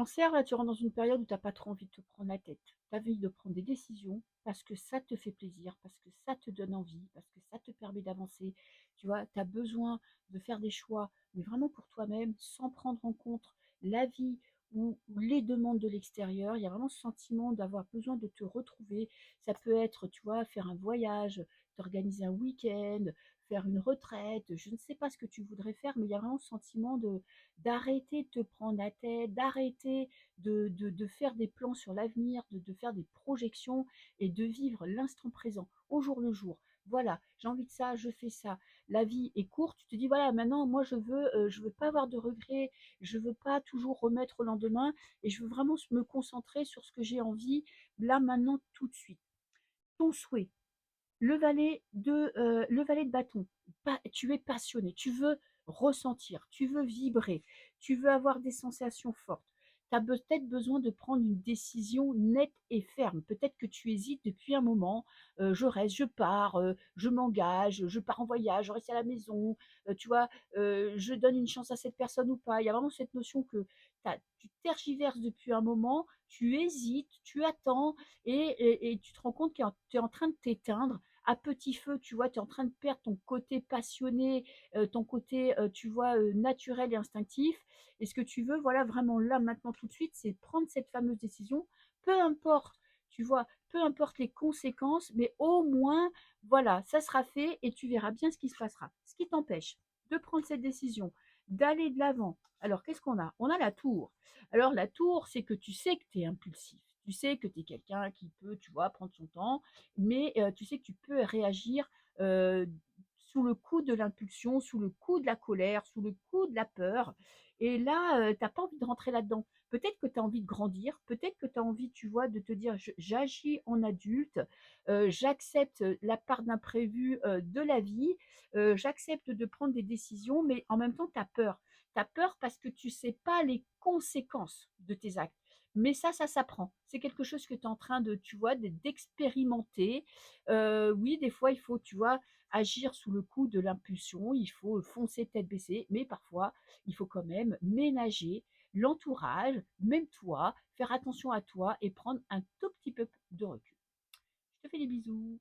Cancer, là, tu rentres dans une période où tu as pas trop envie de te prendre la tête. Tu as envie de prendre des décisions parce que ça te fait plaisir, parce que ça te donne envie, parce que ça te permet d'avancer. Tu vois, tu as besoin de faire des choix, mais vraiment pour toi-même, sans prendre en compte l'avis ou les demandes de l'extérieur. Il y a vraiment ce sentiment d'avoir besoin de te retrouver. Ça peut être, tu vois, faire un voyage, t'organiser un week-end, faire une retraite. Je ne sais pas ce que tu voudrais faire, mais il y a vraiment ce sentiment de d'arrêter de te prendre la tête, d'arrêter de faire des plans sur l'avenir, de faire des projections et de vivre l'instant présent, au jour le jour. Voilà, j'ai envie de ça, je fais ça. La vie est courte, tu te dis voilà, maintenant moi je veux pas avoir de regrets, je veux pas toujours remettre au lendemain et je veux vraiment me concentrer sur ce que j'ai envie là maintenant tout de suite. Ton souhait, le valet de bâton, tu es passionné, tu veux ressentir, tu veux vibrer, tu veux avoir des sensations fortes. Tu as peut-être besoin de prendre une décision nette et ferme. Peut-être que tu hésites depuis un moment. Je reste, je pars, je m'engage, je pars en voyage, je reste à la maison. Tu vois, je donne une chance à cette personne ou pas. Il y a vraiment cette notion que tu tergiverses depuis un moment, tu hésites, tu attends et tu te rends compte que tu es en train de t'éteindre à petit feu, tu vois, tu es en train de perdre ton côté passionné, ton côté, tu vois, naturel et instinctif. Et ce que tu veux, voilà, vraiment là, maintenant, tout de suite, c'est prendre cette fameuse décision, peu importe, tu vois, peu importe les conséquences, mais au moins, voilà, ça sera fait et tu verras bien ce qui se passera. Ce qui t'empêche de prendre cette décision, d'aller de l'avant. Alors, qu'est-ce qu'on a? On a la tour. Alors, la tour, c'est que tu sais que tu es impulsif. Tu sais que tu es quelqu'un qui peut, tu vois, prendre son temps, mais tu sais que tu peux réagir euh, sous le coup de l'impulsion, sous le coup de la colère, sous le coup de la peur. Et là, tu n'as pas envie de rentrer là-dedans. Peut-être que tu as envie de grandir, peut-être que tu as envie, tu vois, de te dire, j'agis en adulte, j'accepte la part d'imprévu de la vie, j'accepte de prendre des décisions, mais en même temps, tu as peur. Tu as peur parce que tu ne sais pas les conséquences de tes actes. Mais ça s'apprend. C'est quelque chose que tu es en train de, tu vois, d'expérimenter. Oui, des fois, il faut, tu vois, agir sous le coup de l'impulsion, il faut foncer tête baissée, mais parfois, il faut quand même ménager l'entourage, même toi, faire attention à toi et prendre un tout petit peu de recul. Je te fais des bisous.